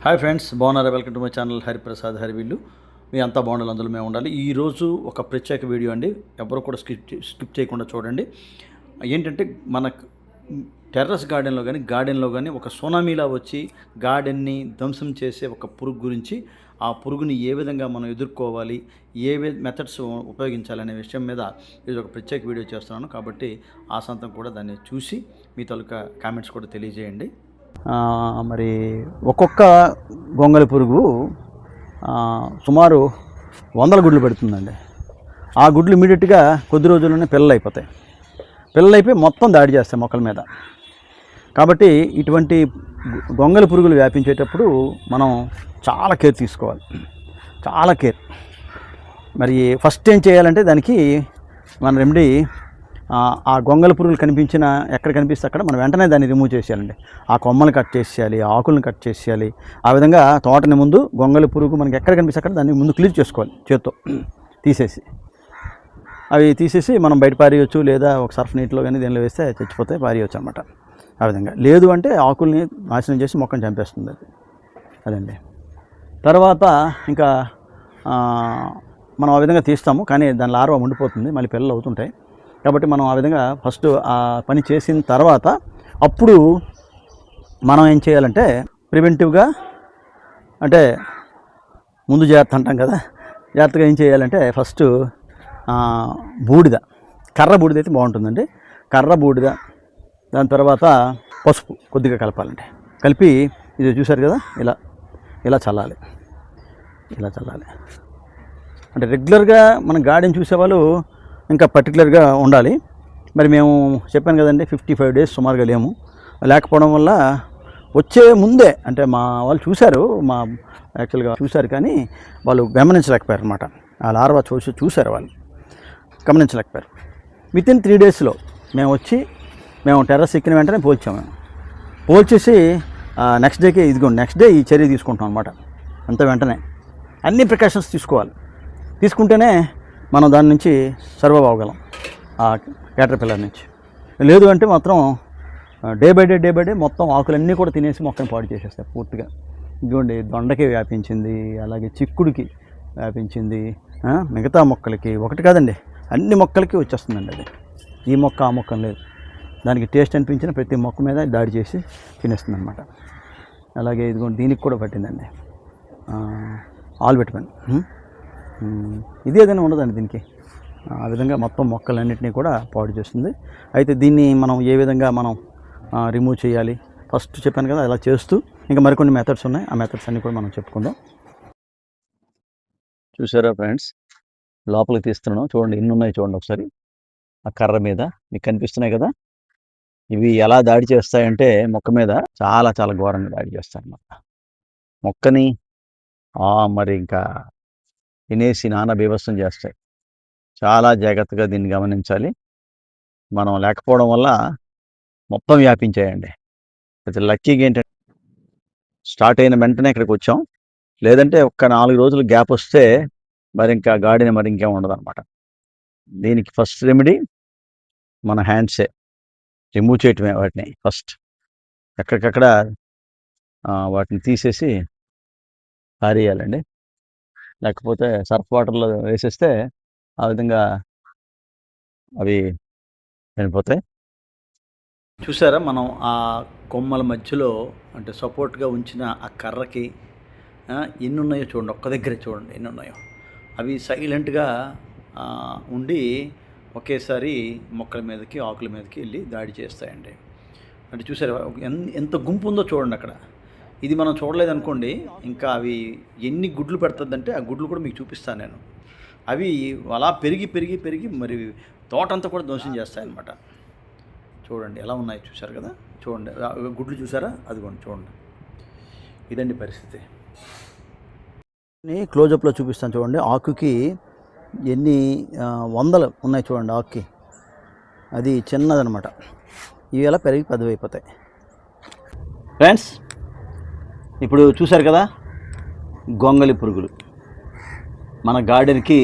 Hi friends, బాగున్నారా? Welcome to my channel Hariprasad హరివిల్లు. మీ అంతా బాగుండాలి, అందులో మేము ఉండాలి. ఈరోజు ఒక ప్రత్యేక వీడియో అండి, ఎవరు కూడా స్కిప్ చేయకుండా చూడండి. ఏంటంటే మన టెర్రస్ గార్డెన్లో కానీ ఒక సునామీలా వచ్చి గార్డెన్ని ధ్వంసం చేసే ఒక పురుగు గురించి, ఆ పురుగుని ఏ విధంగా మనం ఎదుర్కోవాలి, ఏ మెథడ్స్ ఉపయోగించాలనే విషయం మీద ఇది ఒక ప్రత్యేక వీడియో చేస్తున్నాను. కాబట్టి ఆ సంతం కూడా దాన్ని చూసి మీ తాలూకా కామెంట్స్ కూడా తెలియజేయండి. మరి ఒక్కొక్క గొంగళి పురుగు సుమారు 100 గుడ్లు పెడుతుందండి. ఆ గుడ్లు ఇమీడియట్గా కొద్ది రోజుల్లోనే పిల్లలు అయిపోయి మొత్తం దాడి చేస్తాయి మొక్కల మీద. కాబట్టి ఇటువంటి గొంగళి పురుగులు వ్యాపించేటప్పుడు మనం చాలా కేర్ తీసుకోవాలి, చాలా కేర్. మరి ఫస్ట్ ఏం చేయాలంటే దానికి మన రెమెడీ, ఆ గొంగళి పురుగులు ఎక్కడ కనిపిస్తే అక్కడ మనం వెంటనే దాన్ని రిమూవ్ చేసేయాలండి. ఆ కొమ్మలు కట్ చేసేయాలి, ఆకులను కట్ చేసేయాలి. ఆ విధంగా తోటని ముందు గొంగళి పురుగు మనకి ఎక్కడ కనిపిస్తే అక్కడ దాన్ని ముందు క్లీన్ చేసుకోవాలి చేత్తో తీసేసి మనం బయట పారేయచ్చు, లేదా ఒక సర్ఫ్ నీటిలో కానీ దీనిలో వేస్తే చచ్చిపోతే పారేయచ్చు అనమాట. ఆ విధంగా లేదు అంటే ఆకుల్ని నాశనం చేసి మొక్కను చంపేస్తుంది అది. అదండి. తర్వాత ఇంకా మనం ఆ విధంగా తీస్తాము, కానీ దాని లార్వా ఉండిపోతుంది, మళ్ళీ పిల్లలు అవుతుంటాయి. కాబట్టి మనం ఆ విధంగా ఫస్ట్ ఆ పని చేసిన తర్వాత అప్పుడు మనం ఏం చేయాలంటే ప్రివెంటివ్గా, అంటే ముందు జాగ్రత్త అంటాం కదా, జాగ్రత్తగా ఏం చేయాలంటే ఫస్ట్ బూడిద, కర్ర బూడిద అయితే బాగుంటుందండి. కర్ర బూడిద, దాని తర్వాత పసుపు కొద్దిగా కలపాలండి. కలిపి ఇది చూసారు కదా, ఇలా చల్లాలి. అంటే రెగ్యులర్గా మన గార్డెన్ చూసేవాళ్ళు ఇంకా పర్టికులర్గా ఉండాలి. మరి మేము చెప్పాను కదండి, 55 డేస్ సుమారుగా లేకపోవడం వల్ల వచ్చే ముందే, అంటే మా వాళ్ళు యాక్చువల్గా చూశారు, కానీ వాళ్ళు గమనించలేకపోయారు అనమాట. ఆ లార్వా చూశారు, వాళ్ళు గమనించలేకపోయారు. వితిన్ 3 డేస్లో మేము టెర్రస్ ఎక్కిన వెంటనే పోల్చేసి నెక్స్ట్ డే ఈ చర్య తీసుకుంటాం అనమాట. అంత వెంటనే అన్ని ప్రికాషన్స్ తీసుకుంటేనే మనం దాని నుంచి సర్వైవ్ అవ్వగలం, ఆ క్యాటర్పిల్లర్ నుంచి. లేదు అంటే మాత్రం డే బై డే మొత్తం ఆకులన్నీ కూడా తినేసి మొక్కని పాడు చేసేస్తాయి పూర్తిగా. ఇదిగోండి, దొండకి వ్యాపించింది, అలాగే చిక్కుడికి వ్యాపించింది, మిగతా మొక్కలకి, ఒకటి కాదండి అన్ని మొక్కలకి వచ్చేస్తుందండి అది. ఈ మొక్క ఆ మొక్క లేదు, దానికి టేస్ట్ అనిపించిన ప్రతి మొక్క మీద దాడి చేసి తినేస్తుంది అనమాట. అలాగే ఇదిగోండి, దీనికి కూడా పట్టిందండి ఆల్బెట్మన్. ఇది ఏదైనా ఉండదండి దీనికి. ఆ విధంగా మొత్తం మొక్కలన్నింటినీ కూడా పాడు చేస్తుంది. అయితే దీన్ని మనం ఏ విధంగా రిమూవ్ చేయాలి, ఫస్ట్ చెప్పాను కదా, అలా చేస్తూ ఇంకా మరికొన్ని మెథడ్స్ ఉన్నాయి. ఆ మెథడ్స్ అన్నీ కూడా మనం చెప్పుకుందాం. చూసారా ఫ్రెండ్స్, లోపలికి తీస్తున్నాం, చూడండి ఎన్ని ఉన్నాయి చూడండి ఒకసారి. ఆ కర్ర మీద మీకు కనిపిస్తున్నాయి కదా, ఇవి ఎలా దాడి చేస్తాయంటే మొక్క మీద చాలా చాలా ఘోరంగా దాడి చేస్తాయి అన్నమాట. మొక్కని మరి ఇంకా తినేసి నానా బీభత్సం చేస్తాయి. చాలా జాగ్రత్తగా దీన్ని గమనించాలి. మనం లేకపోవడం వల్ల మొత్తం వ్యాపించాయండి. అయితే లక్కీగా ఏంటంటే స్టార్ట్ అయిన వెంటనే ఇక్కడికి వచ్చాం. లేదంటే ఒక్క 4 రోజులు గ్యాప్ వస్తే మరి ఇంకా గార్డెన్ ఇంకేం ఉండదు అనమాట. దీనికి ఫస్ట్ రెమెడీ మన హ్యాండ్సే రిమూవ్ చేయటమే. వాటిని ఫస్ట్ ఎక్కడికక్కడ వాటిని తీసేసి పారేయాలండి. లేకపోతే సర్ఫ్ వాటర్లో వేసేస్తే ఆ విధంగా అవి చనిపోతాయి. చూసారా, మనం ఆ కొమ్మల మధ్యలో, అంటే సపోర్ట్గా ఉంచిన ఆ కర్రకి ఎన్ని ఉన్నాయో చూడండి, ఒక్క దగ్గరే చూడండి ఎన్ని ఉన్నాయో. అవి సైలెంట్గా ఉండి ఒకేసారి మొక్కల మీదకి, ఆకుల మీదకి వెళ్ళి దాడి చేస్తాయండి. అంటే చూసారా ఎంత గుంపు ఉందో చూడండి అక్కడ. ఇది మనం చూడలేదనుకోండి, ఇంకా అవి ఎన్ని గుడ్లు పెడుతుందంటే ఆ గుడ్లు కూడా మీకు చూపిస్తాను నేను. అవి అలా పెరిగి మరి తోటంతా కూడా ధ్వంసం చేస్తాయన్నమాట. చూడండి ఎలా ఉన్నాయి, చూసారు కదా, చూడండి గుడ్లు చూసారా, అదిగోండి చూడండి. ఇదండి పరిస్థితి. క్లోజప్లో చూపిస్తాను చూడండి, ఆకుకి ఎన్ని వందలు ఉన్నాయి చూడండి ఆకుకి. అది చిన్నదనమాట. ఇవి ఎలా పెరిగి పెద్దవైపోతాయి. ఫ్రెండ్స్, ఇప్పుడు చూశారు కదా, గొంగళి పురుగులు మన గార్డెన్కి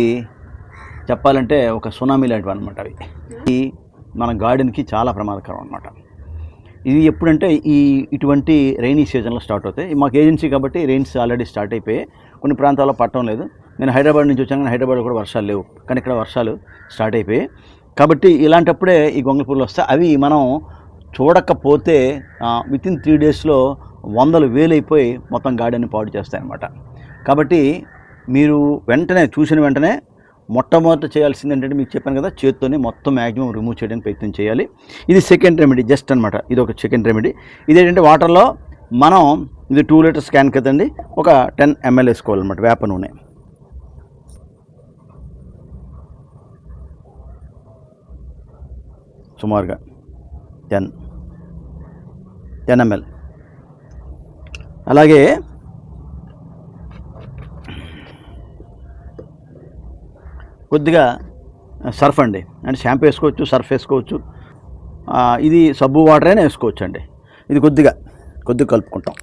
చెప్పాలంటే ఒక సునామీ లాంటివి అనమాట. అవి మన గార్డెన్కి చాలా ప్రమాదకరం అనమాట. ఇది ఎప్పుడంటే ఇటువంటి రైనీ సీజన్లో స్టార్ట్ అవుతాయి. మాకు ఏజెన్సీ కాబట్టి రెయిన్స్ ఆల్రెడీ స్టార్ట్ అయిపోయాయి. కొన్ని ప్రాంతాల్లో పట్టడం లేదు. నేను హైదరాబాద్ నుంచి వచ్చాను, కానీ హైదరాబాద్లో కూడా వర్షాలు లేవు, కానీ ఇక్కడ వర్షాలు స్టార్ట్ అయిపోయాయి. కాబట్టి ఇలాంటప్పుడే ఈ గొంగళి పురుగులు వస్తాయి. అవి మనం చూడకపోతే వితిన్ 3 డేస్లో 100,000 అయిపోయి మొత్తం గార్డెన్ని పాడు చేస్తాయి అన్నమాట. కాబట్టి మీరు వెంటనే చూసిన వెంటనే మొట్టమొదట చేయాల్సింది ఏంటంటే, మీకు చెప్పాను కదా, చేత్తోనే మొత్తం మ్యాక్సిమం రిమూవ్ చేయడానికి ప్రయత్నం చేయాలి. ఇది సెకండ్ రెమెడీ జస్ట్ అనమాట. ఇది ఒక సెకండ్ రెమెడీ. ఇదేంటంటే వాటర్లో మనం ఇది 2 లీటర్స్ క్యాన్ కదండి, ఒక 10 ml వేసుకోవాలన్నమాట వేప నూనె. సుమారుగా 10 ml. అలాగే కొద్దిగా సర్ఫ్ అండి, అంటే షాంపూ వేసుకోవచ్చు, సర్ఫ్ వేసుకోవచ్చు, ఇది సబ్బు వాటర్ అయినా వేసుకోవచ్చు అండి. ఇది కొద్దిగా కలుపుకుంటాం.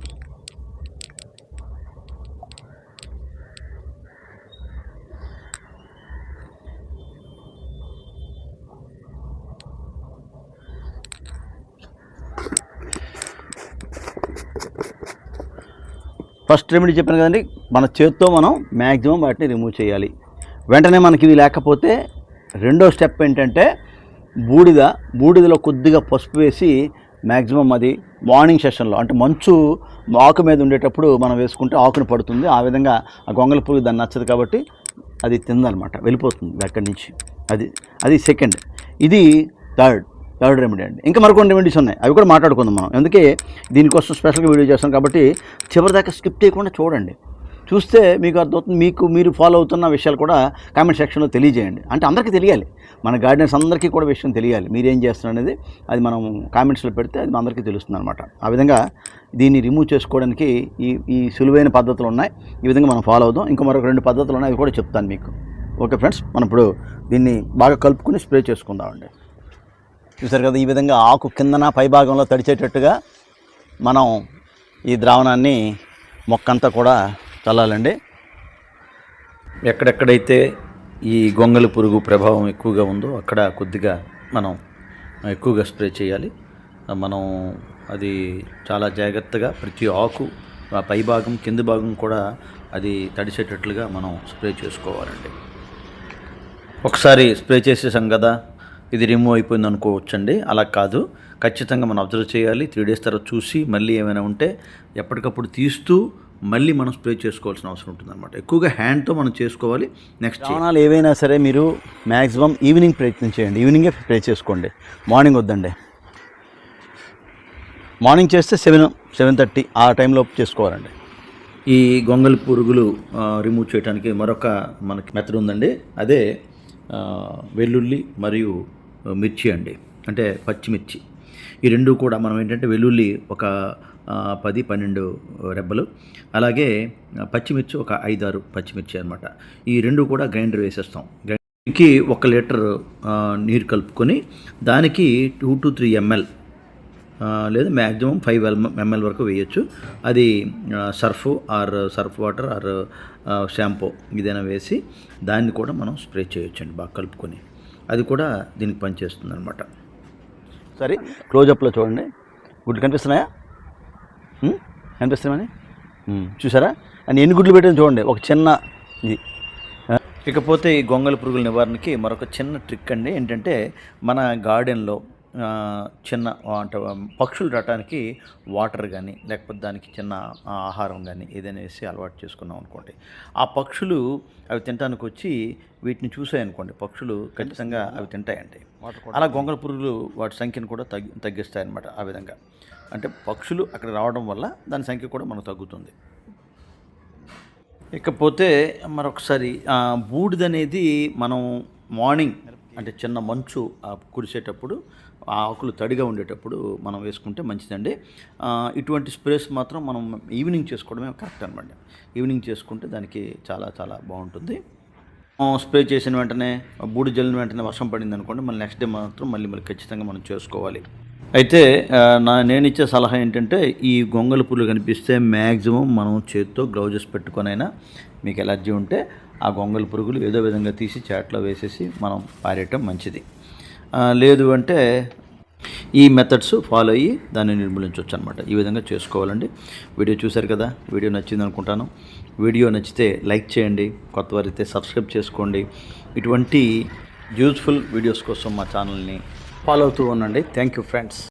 ఫస్ట్ రెమెడీ చెప్పాను కదండి, మన చేత్తో మనం మ్యాక్సిమం వాటిని రిమూవ్ చేయాలి. వెంటనే మనకి ఇది లేకపోతే రెండో స్టెప్ ఏంటంటే బూడిదలో కొద్దిగా పసుపు వేసి మ్యాక్సిమం అది మార్నింగ్ సెషన్లో, అంటే మంచు ఆకు మీద ఉండేటప్పుడు మనం వేసుకుంటే ఆకుని పడుతుంది. ఆ విధంగా ఆ గొంగళి పురుగు దాన్ని నచ్చదు కాబట్టి అది తిందనమాట, వెళ్ళిపోతుంది అక్కడి నుంచి. అది సెకండ్. ఇది థర్డ్ రెమెడీ అండి. ఇంకా మరికొన్ని రెమెడీస్ ఉన్నాయి, అవి కూడా మాట్లాడుకుందాం మనం. అందుకే దీనికోసం స్పెషల్గా వీడియో చేస్తాం కాబట్టి చివరిదాకా స్కిప్ చేయకుండా చూడండి. చూస్తే మీకు అర్థమవుతుంది. మీరు ఫాలో అవుతున్న విషయాలు కూడా కామెంట్ సెక్షన్లో తెలియజేయండి. అంటే అందరికీ తెలియాలి, మన గార్డెన్స్ అందరికీ కూడా విషయం తెలియాలి. మీరేం చేస్తున్నారు అనేది అది మనం కామెంట్స్లో పెడితే అది అందరికీ తెలుస్తుంది అనమాట. ఆ విధంగా దీన్ని రిమూవ్ చేసుకోవడానికి ఈ సులువైన పద్ధతులు ఉన్నాయి. ఈ విధంగా మనం ఫాలో అవుదాం. ఇంకా మరొక 2 పద్ధతులు ఉన్నాయి, అవి కూడా చెప్తాను మీకు. ఓకే ఫ్రెండ్స్, మనం ఇప్పుడు దీన్ని బాగా కలుపుకొని స్ప్రే చేసుకుందామండి. చూసారు కదా, ఈ విధంగా ఆకు కిందన పైభాగంలో తడిచేటట్టుగా మనం ఈ ద్రావణాన్ని మొక్కంతా కూడా చల్లాలండి. ఎక్కడెక్కడైతే ఈ గొంగళి పురుగు ప్రభావం ఎక్కువగా ఉందో అక్కడ కొద్దిగా మనం ఎక్కువగా స్ప్రే చేయాలి. మనం అది చాలా జాగ్రత్తగా ప్రతి ఆకు పైభాగం కింది భాగం కూడా అది తడిసేటట్లుగా మనం స్ప్రే చేసుకోవాలండి. ఒకసారి స్ప్రే చేసేసాం కదా, ఇది రిమూవ్ అయిపోయింది అనుకోవచ్చండి. అలా కాదు, ఖచ్చితంగా మనం అబ్జర్వ్ చేయాలి. 3 డేస్ తర్వాత చూసి మళ్ళీ ఏమైనా ఉంటే ఎప్పటికప్పుడు తీస్తూ మళ్ళీ మనం స్ప్రే చేసుకోవాల్సిన అవసరం ఉంటుందన్నమాట. ఎక్కువగా హ్యాండ్తో మనం చేసుకోవాలి. నెక్స్ట్ ద్రావణాలు ఏవైనా సరే మీరు మ్యాక్సిమం ఈవినింగ్ ప్రయత్నం చేయండి. ఈవినింగే స్ప్రే చేసుకోండి, మార్నింగ్ వద్దండి. మార్నింగ్ చేస్తే 7-7:30 ఆ టైంలో చేసుకోవాలండి. ఈ గొంగళి పురుగులు రిమూవ్ చేయడానికి మరొక మనకి మెథడ్ ఉందండి. అదే వెల్లుల్లి మరియు మిర్చి అండి, అంటే పచ్చిమిర్చి. ఈ రెండు కూడా మనం ఏంటంటే వెల్లుల్లి ఒక 10-12 రెబ్బలు, అలాగే పచ్చిమిర్చి ఒక 5-6 పచ్చిమిర్చి అనమాట. ఈ రెండు కూడా గ్రైండర్ వేసేస్తాం. గ్రైండర్కి 1 లీటర్ నీరు కలుపుకొని దానికి 2-3 ml లేదా మ్యాక్సిమం 5 ml వరకు వేయచ్చు. అది సర్ఫ్ వాటర్ ఆర్ షాంపూ ఏదైనా వేసి దాన్ని కూడా మనం స్ప్రే చేయొచ్చండి బాగా కలుపుకొని. అది కూడా దీనికి పనిచేస్తుంది అనమాట. సరే, క్లోజప్లో చూడండి, గుడ్లు కనిపిస్తున్నాయా? కనిపిస్తున్నాయని చూసారా? అని ఎన్ని గుడ్లు పెట్టింది చూడండి, ఒక చిన్న ఇది. ఇకపోతే ఈ గొంగళి పురుగుల నివారణకి మరొక చిన్న ట్రిక్ అండి. ఏంటంటే మన గార్డెన్లో చిన్న అంటే పక్షులు రావడానికి వాటర్ కానీ లేకపోతే దానికి చిన్న ఆహారం కానీ ఏదైనా వేసి అలవాటు చేసుకున్నాం అనుకోండి, ఆ పక్షులు అవి తినడానికి వచ్చి వీటిని చూసాయనుకోండి, పక్షులు ఖచ్చితంగా అవి తింటాయండి. అలా గొంగళి పురుగులు వాటి సంఖ్యను కూడా తగ్గిస్తాయన్నమాట. ఆ విధంగా అంటే పక్షులు అక్కడ రావడం వల్ల దాని సంఖ్య కూడా మనకు తగ్గుతుంది. ఇకపోతే మరొకసారి బూడిదనేది మనం మార్నింగ్ అంటే చిన్న మంచు కురిసేటప్పుడు ఆకులు తడిగా ఉండేటప్పుడు మనం వేసుకుంటే మంచిదండి. ఇటువంటి స్ప్రేస్ మాత్రం మనం ఈవినింగ్ చేసుకోవడమే కరెక్ట్ అనమాట. ఈవినింగ్ చేసుకుంటే దానికి చాలా చాలా బాగుంటుంది. స్ప్రే చేసిన వెంటనే బూడి జల్లిన వెంటనే వర్షం పడింది అనుకోండి, మళ్ళీ నెక్స్ట్ డే మాత్రం మళ్ళీ ఖచ్చితంగా మనం చేసుకోవాలి. అయితే నేను ఇచ్చే సలహా ఏంటంటే, ఈ గొంగళి పురుగులు కనిపిస్తే మ్యాక్సిమం మనం చేతితో గ్లౌజెస్ పెట్టుకొనైనా, మీకు ఎలర్జీ ఉంటే ఆ గొంగళి పురుగులు ఏదో విధంగా తీసి చేట్లో వేసేసి మనం పారేయటం మంచిది. లేదు అంటే ఈ మెథడ్స్ ఫాలో అయ్యి దాన్ని నిర్మూలించవచ్చు అనమాట. ఈ విధంగా చేసుకోవాలండి. వీడియో చూశారు కదా, వీడియో నచ్చింది అనుకుంటాను. వీడియో నచ్చితే లైక్ చేయండి, కొత్త వారైతే సబ్స్క్రైబ్ చేసుకోండి. ఇటువంటి యూజ్ఫుల్ వీడియోస్ కోసం మా ఛానల్ని ఫాలో అవుతూ ఉండండి. Thank you friends.